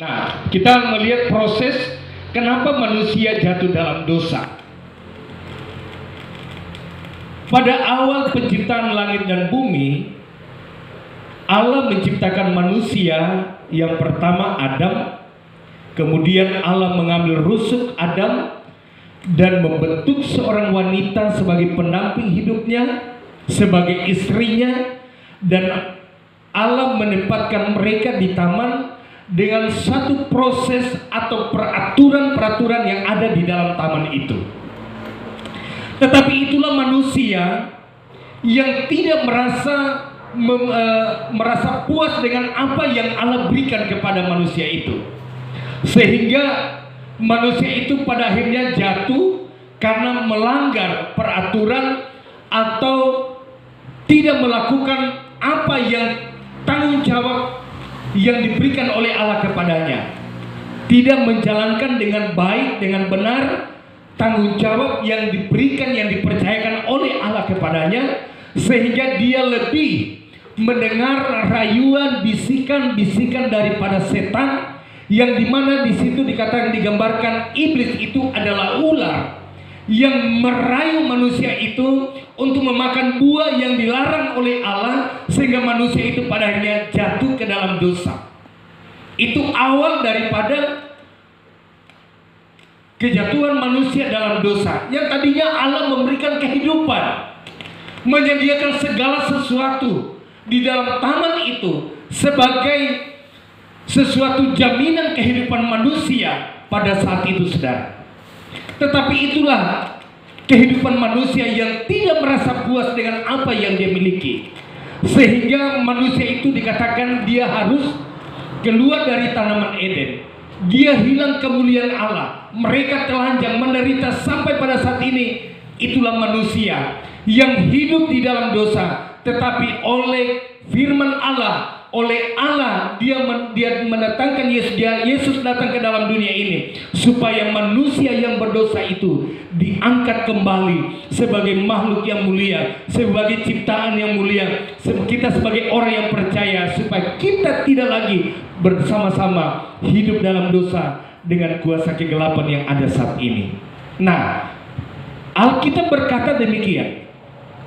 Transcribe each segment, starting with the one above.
Nah, kita melihat proses kenapa manusia jatuh dalam dosa. Pada awal penciptaan langit dan bumi, Allah menciptakan manusia yang pertama Adam. Kemudian Allah mengambil rusuk Adam dan membentuk seorang wanita sebagai pendamping hidupnya, sebagai istrinya, dan Allah menempatkan mereka di taman dengan satu proses atau peraturan-peraturan yang ada di dalam taman itu. Tetapi itulah manusia yang tidak merasa puas dengan apa yang Allah berikan kepada manusia itu, sehingga manusia itu pada akhirnya jatuh karena melanggar peraturan atau tidak melakukan apa yang tanggung jawab yang diberikan oleh Allah kepadanya, tidak menjalankan dengan baik, dengan benar tanggung jawab yang diberikan, yang dipercayakan oleh Allah kepadanya, sehingga dia lebih mendengar rayuan, bisikan-bisikan daripada setan, yang dimana di situ dikatakan, digambarkan iblis itu adalah ular yang merayu manusia itu untuk memakan buah yang dilarang oleh Allah, sehingga manusia itu pada akhirnya jatuh ke dalam dosa. Itu awal daripada kejatuhan manusia dalam dosa. Yang tadinya Allah memberikan kehidupan, menyediakan segala sesuatu di dalam taman itu sebagai sesuatu jaminan kehidupan manusia pada saat itu, saudara. Tetapi itulah kehidupan manusia yang tidak merasa puas dengan apa yang dia miliki, sehingga manusia itu dikatakan dia harus keluar dari tanaman Eden. Dia hilang kemuliaan Allah, mereka telanjang, menderita sampai pada saat ini. Itulah manusia yang hidup di dalam dosa, tetapi oleh firman Allah, oleh Allah dia mendatangkan Yesus datang ke dalam dunia ini supaya manusia yang berdosa itu diangkat kembali sebagai makhluk yang mulia, sebagai ciptaan yang mulia. Kita sebagai orang yang percaya, supaya kita tidak lagi bersama-sama hidup dalam dosa dengan kuasa kegelapan yang ada saat ini. Nah, Alkitab berkata demikian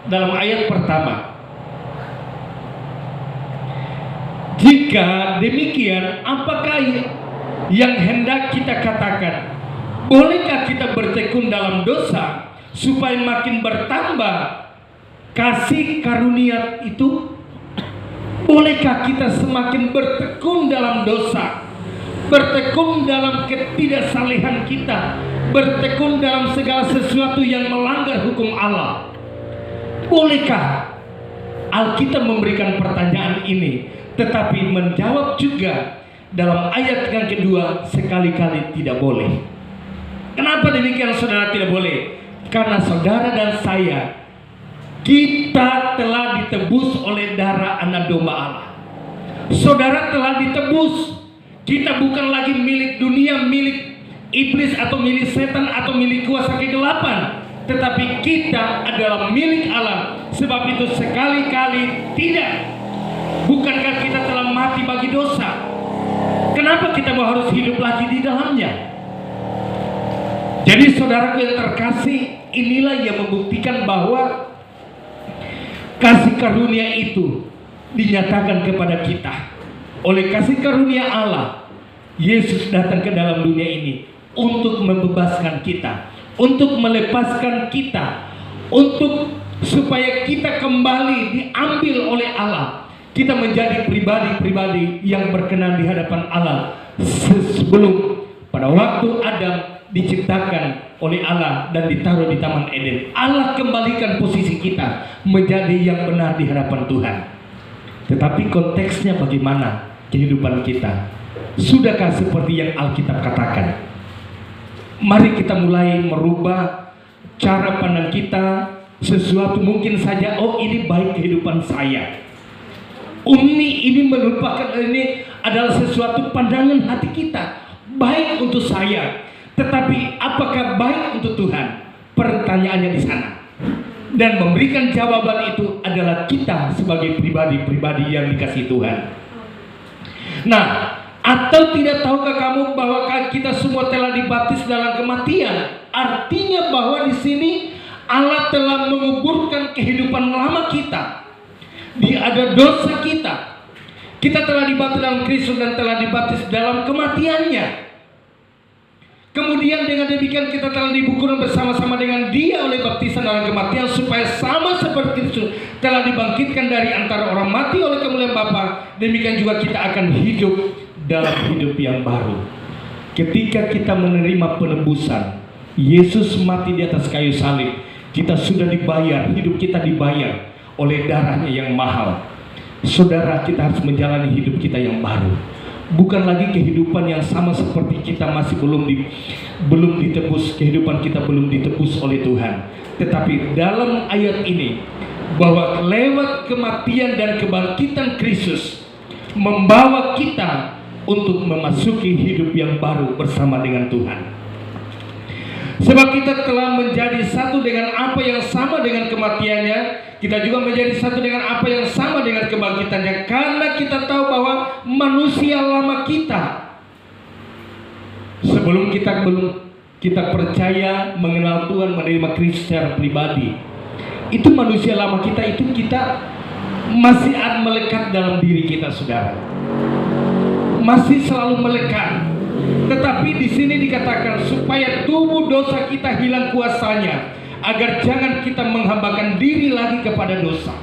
dalam ayat pertama. Jika demikian, apakah yang hendak kita katakan? Bolehkah kita bertekun dalam dosa supaya makin bertambah kasih karunia itu? Bolehkah kita semakin bertekun dalam dosa, bertekun dalam ketidaksalehan kita, bertekun dalam segala sesuatu yang melanggar hukum Allah? Bolehkah? Alkitab memberikan pertanyaan ini, tetapi menjawab juga dalam ayat yang kedua, sekali-kali tidak boleh. Kenapa demikian, saudara, tidak boleh? Karena saudara dan saya, kita telah ditebus oleh darah anak domba Allah. Saudara telah ditebus. Kita bukan lagi milik dunia, milik iblis atau milik setan atau milik kuasa kegelapan, tetapi kita adalah milik Allah. Sebab itu sekali-kali tidak. Bukankah kita telah mati bagi dosa? Kenapa kita mau harus hidup lagi di dalamnya? Jadi saudaraku yang terkasih, inilah yang membuktikan bahwa kasih karunia itu dinyatakan kepada kita. Oleh kasih karunia Allah, Yesus datang ke dalam dunia ini untuk membebaskan kita, untuk melepaskan kita, untuk supaya kita kembali diambil oleh Allah. Kita menjadi pribadi-pribadi yang berkenan di hadapan Allah sebelum pada waktu Adam diciptakan oleh Allah dan ditaruh di Taman Eden. Allah kembalikan posisi kita menjadi yang benar di hadapan Tuhan. Tetapi konteksnya bagaimana kehidupan kita? Sudahkah seperti yang Alkitab katakan? Mari kita mulai merubah cara pandang kita. Sesuatu mungkin saja, oh ini baik kehidupan saya, ini merupakan, ini adalah sesuatu pandangan hati kita, baik untuk saya. Tetapi apakah baik untuk Tuhan? Pertanyaannya di sana. Dan memberikan jawaban itu adalah kita sebagai pribadi-pribadi yang dikasihi Tuhan. Nah, Atau tidak tahukah kamu bahwa kita semua telah dibaptis dalam kematian? Artinya bahwa di sini Allah telah menguburkan kehidupan lama kita. Dia ada dosa kita. Kita telah dibaptis dalam Kristus dan telah dibaptis dalam kematiannya. Kemudian dengan demikian kita telah dibukukan bersama-sama dengan Dia oleh baptisan dalam kematian, supaya sama seperti Kristus telah dibangkitkan dari antara orang mati oleh kemuliaan Bapa, demikian juga kita akan hidup dalam hidup yang baru. Ketika kita menerima penebusan, Yesus mati di atas kayu salib, kita sudah dibayar, hidup kita dibayar oleh darahnya yang mahal. Saudara, kita harus menjalani hidup kita yang baru. Bukan lagi kehidupan yang sama seperti kita masih belum ditebus, kehidupan kita belum ditebus oleh Tuhan. Tetapi dalam ayat ini, bahwa lewat kematian dan kebangkitan Kristus membawa kita untuk memasuki hidup yang baru bersama dengan Tuhan. Sebab kita telah menjadi satu dengan apa yang sama dengan kematiannya, kita juga menjadi satu dengan apa yang sama dengan kebangkitannya, karena kita tahu bahwa manusia lama kita, sebelum kita percaya, mengenal Tuhan, menerima Kristus secara pribadi, itu manusia lama kita masih melekat dalam diri kita, saudara, masih selalu melekat. Tetapi di sini dikatakan supaya tubuh dosa kita hilang kuasanya, agar jangan kita menghambakan diri lagi kepada dosa.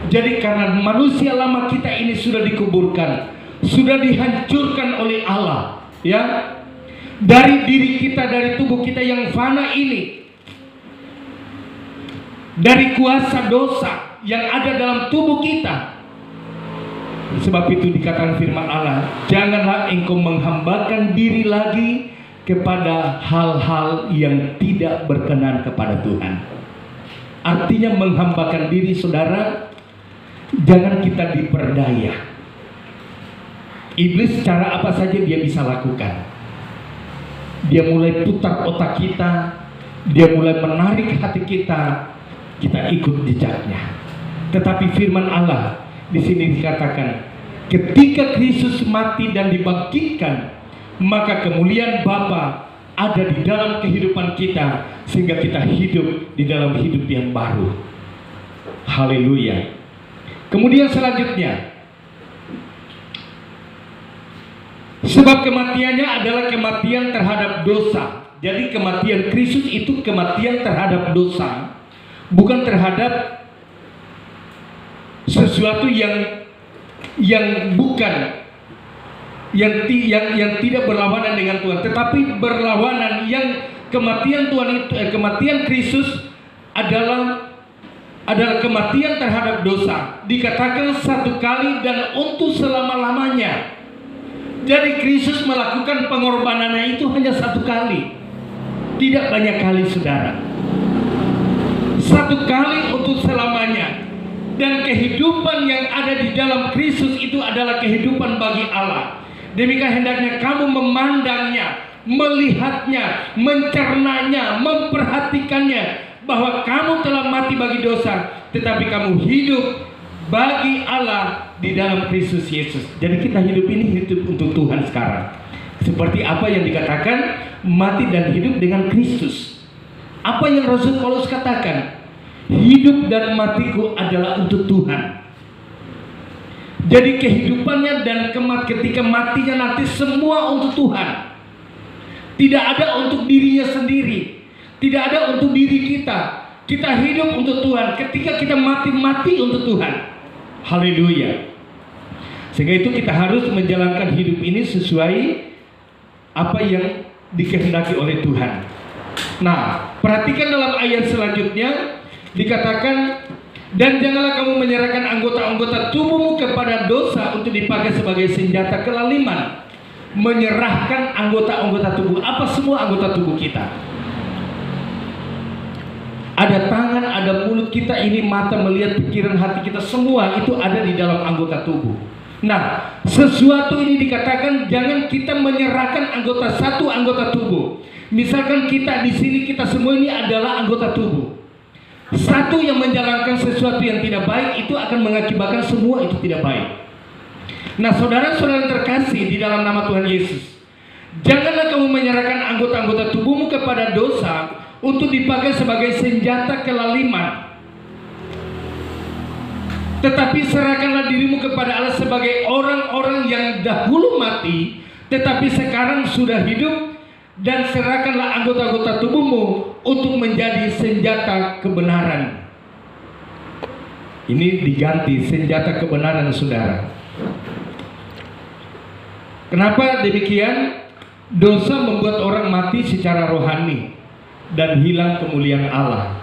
Jadi karena manusia lama kita ini sudah dikuburkan, sudah dihancurkan oleh Allah, ya, dari diri kita, dari tubuh kita yang fana ini, dari kuasa dosa yang ada dalam tubuh kita. Sebab itu dikatakan firman Allah, janganlah engkau menghambakan diri lagi kepada hal-hal yang tidak berkenan kepada Tuhan. Artinya menghambakan diri, saudara, jangan kita diperdaya. Iblis cara apa saja dia bisa lakukan. Dia mulai putar otak kita, dia mulai menarik hati kita ikut jejaknya. Tetapi firman Allah di sini dikatakan, ketika Kristus mati dan dibangkitkan, maka kemuliaan Bapa ada di dalam kehidupan kita, sehingga kita hidup di dalam hidup yang baru. Haleluya. Kemudian selanjutnya, sebab kematiannya adalah kematian terhadap dosa. Jadi kematian Kristus itu kematian terhadap dosa, bukan terhadap sesuatu yang bukan, yang tidak berlawanan dengan Tuhan, tetapi berlawanan. Yang kematian Tuhan itu, kematian Kristus adalah kematian terhadap dosa. Dikatakan satu kali dan untuk selama-lamanya. Jadi Kristus melakukan pengorbanannya itu hanya satu kali, tidak banyak kali, saudara. Satu kali untuk selamanya. Dan kehidupan yang ada di dalam Kristus itu adalah kehidupan bagi Allah. Demikian hendaknya kamu memandangnya, melihatnya, mencernanya, memperhatikannya, bahwa kamu telah mati bagi dosa, tetapi kamu hidup bagi Allah di dalam Kristus Yesus. Jadi kita hidup ini hidup untuk Tuhan sekarang. Seperti apa yang dikatakan, mati dan hidup dengan Kristus. Apa yang Rasul Paulus katakan? Hidup dan matiku adalah untuk Tuhan. Jadi kehidupannya dan ketika matinya nanti semua untuk Tuhan. Tidak ada untuk dirinya sendiri, tidak ada untuk diri kita. Kita hidup untuk Tuhan. Ketika kita mati untuk Tuhan. Haleluya. Sehingga itu kita harus menjalankan hidup ini sesuai apa yang dikehendaki oleh Tuhan. Nah, perhatikan dalam ayat selanjutnya. Dikatakan, dan janganlah kamu menyerahkan anggota-anggota tubuhmu kepada dosa untuk dipakai sebagai senjata kelaliman. Menyerahkan anggota-anggota tubuh. Apa semua anggota tubuh kita? Ada tangan, ada mulut kita, ini mata melihat, pikiran, hati kita, semua itu ada di dalam anggota tubuh. Nah, sesuatu ini dikatakan jangan kita menyerahkan satu anggota tubuh. Misalkan kita di sini, kita semua ini adalah anggota tubuh. Satu yang menjalankan sesuatu yang tidak baik itu akan mengakibatkan semua itu tidak baik. Nah, saudara-saudara terkasih di dalam nama Tuhan Yesus, janganlah kamu menyerahkan anggota-anggota tubuhmu kepada dosa untuk dipakai sebagai senjata kelaliman. Tetapi serahkanlah dirimu kepada Allah sebagai orang-orang yang dahulu mati, tetapi sekarang sudah hidup, dan serahkanlah anggota-anggota tubuhmu untuk menjadi senjata kebenaran. Ini diganti senjata kebenaran, saudara. Kenapa demikian? Dosa membuat orang mati secara rohani dan hilang kemuliaan Allah.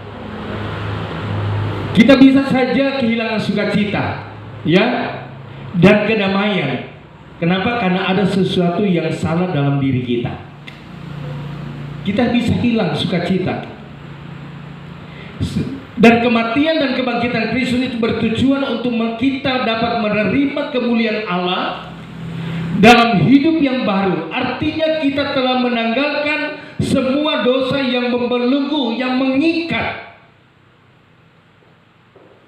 Kita bisa saja kehilangan sukacita, ya, dan kedamaian. Kenapa? Karena ada sesuatu yang salah dalam diri kita. Kita bisa hilang sukacita. Dan kematian dan kebangkitan Kristus itu bertujuan untuk kita dapat menerima kemuliaan Allah dalam hidup yang baru. Artinya kita telah menanggalkan semua dosa yang membelenggu, yang mengikat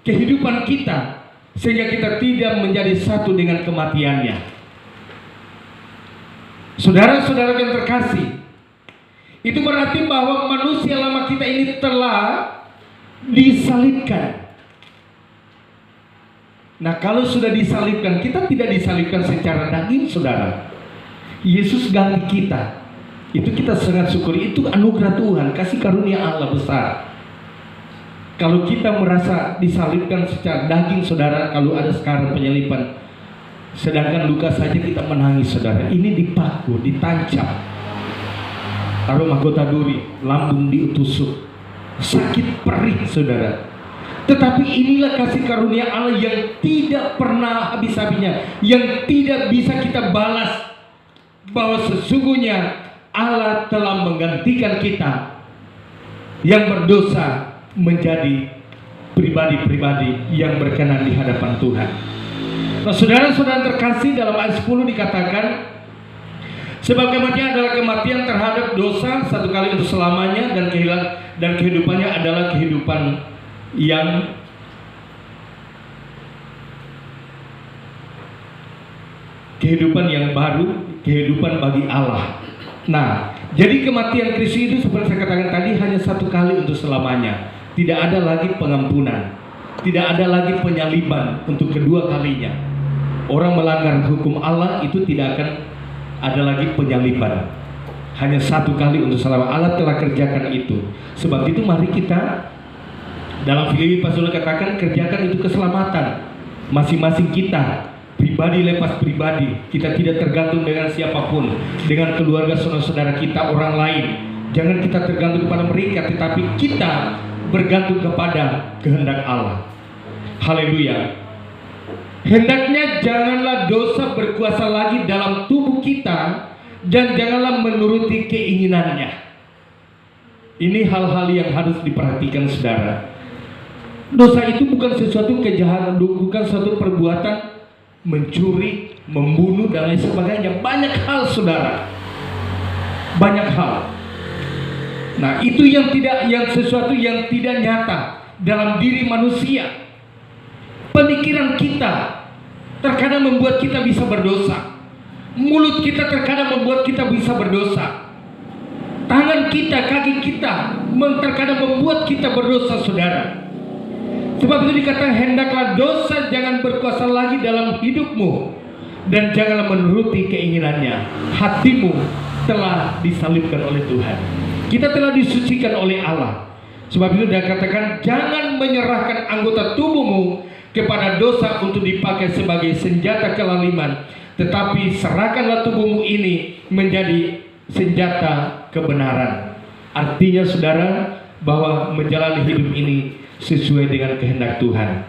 kehidupan kita, sehingga kita tidak menjadi satu dengan kematiannya. Saudara-saudara yang terkasih, itu berarti bahwa manusia lama kita ini telah disalibkan. Nah, kalau sudah disalibkan, kita tidak disalibkan secara daging, saudara. Yesus ganti kita. Itu kita sangat syukuri. Itu anugerah Tuhan, kasih karunia Allah besar. Kalau kita merasa disalibkan secara daging, saudara, kalau ada sekarang penyaliban, sedangkan luka saja kita menangis, saudara. Ini dipaku, ditancap, taruh mahkota duri, lambung ditusuk, sakit perih, saudara. Tetapi inilah kasih karunia Allah yang tidak pernah habis-habisnya, yang tidak bisa kita balas, bahwa sesungguhnya Allah telah menggantikan kita yang berdosa menjadi pribadi-pribadi yang berkenan di hadapan Tuhan. Nah, saudara-saudara terkasih, dalam ayat 10 dikatakan, sebab kematian adalah kematian terhadap dosa satu kali untuk selamanya, dan kehidupannya adalah kehidupan yang baru, kehidupan bagi Allah. Nah, jadi kematian Kristus itu seperti saya katakan tadi hanya satu kali untuk selamanya. Tidak ada lagi pengampunan, tidak ada lagi penyaliban untuk kedua kalinya. Orang melanggar hukum Allah itu tidak akan ada lagi penyaliban. Hanya satu kali untuk selamanya. Allah telah kerjakan itu. Sebab itu mari kita, dalam Filipi pasal katakan, kerjakan itu keselamatan masing-masing kita, pribadi lepas pribadi. Kita tidak tergantung dengan siapapun, dengan keluarga saudara-saudara kita, orang lain. Jangan kita tergantung kepada mereka, tetapi kita bergantung kepada kehendak Allah. Haleluya. Hendaknya janganlah dosa berkuasa lagi dalam tubuh kita, dan janganlah menuruti keinginannya. Ini hal-hal yang harus diperhatikan, saudara. Dosa itu bukan sesuatu kejahatan, bukan suatu perbuatan mencuri, membunuh, dan lain sebagainya. Banyak hal, saudara. Banyak hal. Nah, itu yang sesuatu yang tidak nyata dalam diri manusia. Pemikiran kita terkadang membuat kita bisa berdosa. Mulut kita terkadang membuat kita bisa berdosa. Tangan kita, kaki kita terkadang membuat kita berdosa, saudara. Sebab itu dikatakan, hendaklah dosa jangan berkuasa lagi dalam hidupmu, dan janganlah menuruti keinginannya. Hatimu telah disalibkan oleh Tuhan. Kita telah disucikan oleh Allah. Sebab itu dikatakan, jangan menyerahkan anggota tubuhmu kepada dosa untuk dipakai sebagai senjata kelaliman, tetapi serahkanlah tubuhmu ini menjadi senjata kebenaran. Artinya, saudara, bahwa menjalani hidup ini sesuai dengan kehendak Tuhan,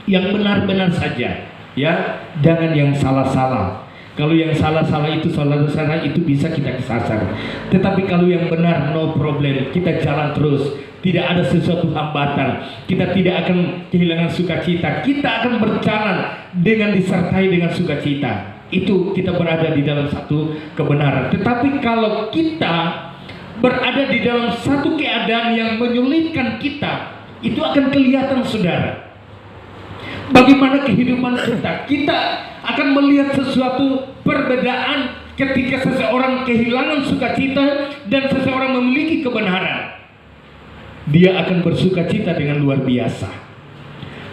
yang benar-benar saja, ya, jangan yang salah-salah. Kalau yang salah-salah itu, salah-salah itu bisa kita kesasar. Tetapi kalau yang benar, no problem, kita jalan terus, tidak ada sesuatu hambatan, kita tidak akan kehilangan sukacita, kita akan berjalan dengan disertai dengan sukacita. Itu kita berada di dalam satu kebenaran. Tetapi kalau kita berada di dalam satu keadaan yang menyulitkan kita, itu akan kelihatan, saudara. Bagaimana kehidupan kita? Kita akan melihat sesuatu perbedaan ketika seseorang kehilangan sukacita dan seseorang memiliki kebenaran. Dia akan bersukacita dengan luar biasa.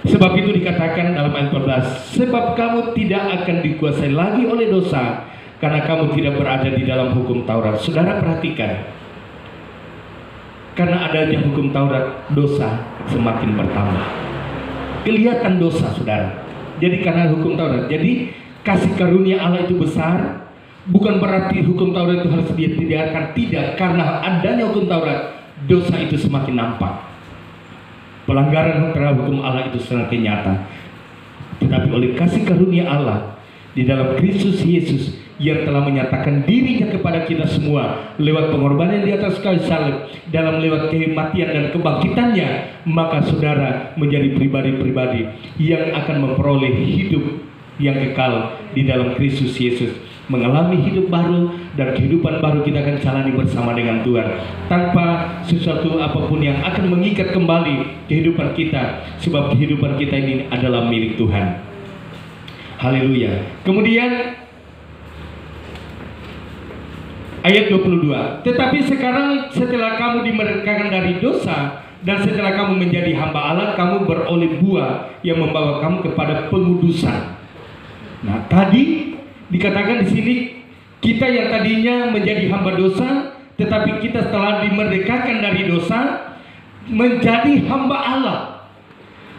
Sebab itu dikatakan dalam ayat 14, sebab kamu tidak akan dikuasai lagi oleh dosa, karena kamu tidak berada di dalam hukum Taurat. Saudara perhatikan, karena adanya hukum Taurat, dosa semakin bertambah. Kelihatan dosa, saudara. Jadi karena hukum Taurat, jadi kasih karunia Allah itu besar. Bukan berarti hukum Taurat itu harus ditinggalkan, tidak. Karena adanya hukum Taurat, dosa itu semakin nampak. Pelanggaran terhadap hukum Allah itu semakin nyata. Tetapi oleh kasih karunia Allah di dalam Kristus Yesus yang telah menyatakan dirinya kepada kita semua lewat pengorbanan di atas kayu salib, dalam lewat kematian dan kebangkitannya, maka saudara menjadi pribadi-pribadi yang akan memperoleh hidup yang kekal di dalam Kristus Yesus, mengalami hidup baru, dan kehidupan baru kita akan jalani bersama dengan Tuhan tanpa sesuatu apapun yang akan mengikat kembali kehidupan kita, sebab kehidupan kita ini adalah milik Tuhan. Haleluya. Kemudian ayat 22, tetapi sekarang setelah kamu dimerdekakan dari dosa dan setelah kamu menjadi hamba Allah, kamu beroleh buah yang membawa kamu kepada pengudusan. Nah, tadi dikatakan di sini kita yang tadinya menjadi hamba dosa, tetapi kita setelah dimerdekakan dari dosa menjadi hamba Allah.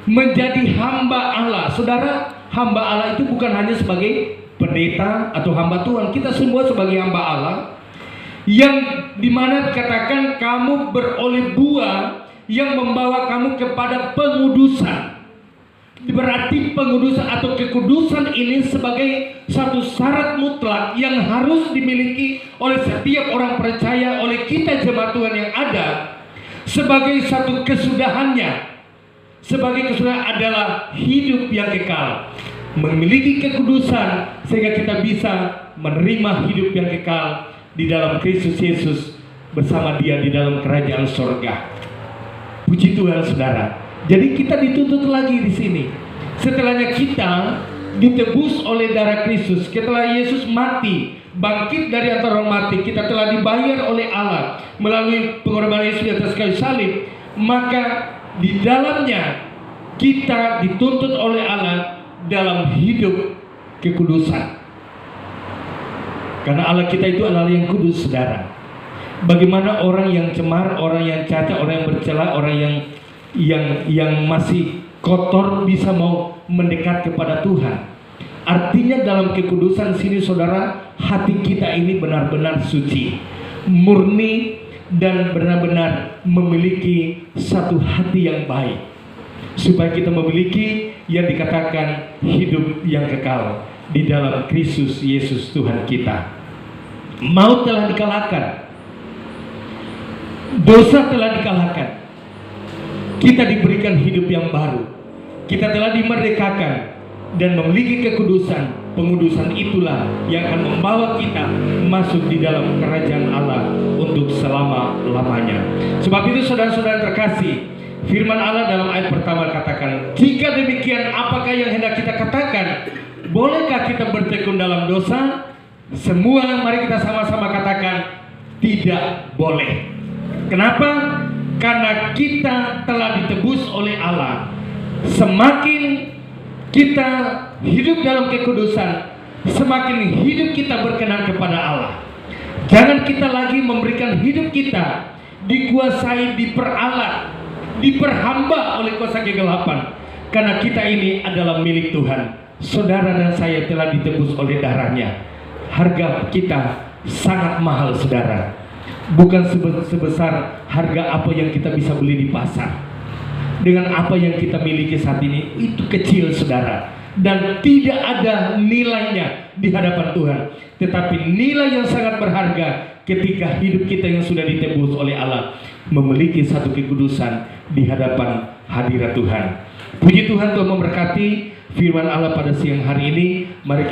Menjadi hamba Allah. Saudara, hamba Allah itu bukan hanya sebagai pendeta atau hamba Tuhan. Kita semua sebagai hamba Allah, yang dimana dikatakan kamu beroleh buah yang membawa kamu kepada pengudusan. Berarti pengudusan atau kekudusan ini sebagai satu syarat mutlak yang harus dimiliki oleh setiap orang percaya, oleh kita jemaat Tuhan yang ada, sebagai satu kesudahannya. Sebagai kesudahan adalah hidup yang kekal, memiliki kekudusan sehingga kita bisa menerima hidup yang kekal di dalam Kristus Yesus bersama Dia di dalam kerajaan surga. Puji Tuhan, saudara. Jadi kita dituntut lagi di sini. Setelahnya kita ditebus oleh darah Kristus, setelah Yesus mati, bangkit dari antara orang mati, kita telah dibayar oleh Allah melalui pengorbanan Yesus di atas kayu salib. Maka di dalamnya kita dituntut oleh Allah dalam hidup kekudusan. Karena Allah kita itu adalah yang kudus, saudara. Bagaimana orang yang cemar, orang yang cacat, orang yang bercela, orang yang masih kotor bisa mau mendekat kepada Tuhan? Artinya dalam kekudusan sini, saudara, hati kita ini benar-benar suci, murni, dan benar-benar memiliki satu hati yang baik, supaya kita memiliki yang dikatakan hidup yang kekal di dalam Kristus Yesus Tuhan kita. Maut telah dikalahkan, dosa telah dikalahkan, kita diberikan hidup yang baru, kita telah dimerdekakan dan memiliki kekudusan. Pengudusan itulah yang akan membawa kita masuk di dalam kerajaan Allah untuk selama-lamanya. Sebab itu saudara-saudara terkasih, firman Allah dalam ayat pertama katakan, jika demikian apakah yang hendak kita katakan? Bolehkah kita bertekun dalam dosa? Semua mari kita sama-sama katakan, tidak boleh. Kenapa? Karena kita telah ditebus oleh Allah. Semakin kita hidup dalam kekudusan, semakin hidup kita berkenan kepada Allah. Jangan kita lagi memberikan hidup kita dikuasai, diperalat, diperhamba oleh kuasa kegelapan. Karena kita ini adalah milik Tuhan. Saudara dan saya telah ditebus oleh darahnya. Harga kita sangat mahal, saudara. Bukan sebesar harga apa yang kita bisa beli di pasar. Dengan apa yang kita miliki saat ini, itu kecil, saudara, dan tidak ada nilainya di hadapan Tuhan. Tetapi nilai yang sangat berharga ketika hidup kita yang sudah ditebus oleh Allah memiliki satu kekudusan di hadapan hadirat Tuhan. Puji Tuhan, Tuhan memberkati firman Allah pada siang hari ini. Mari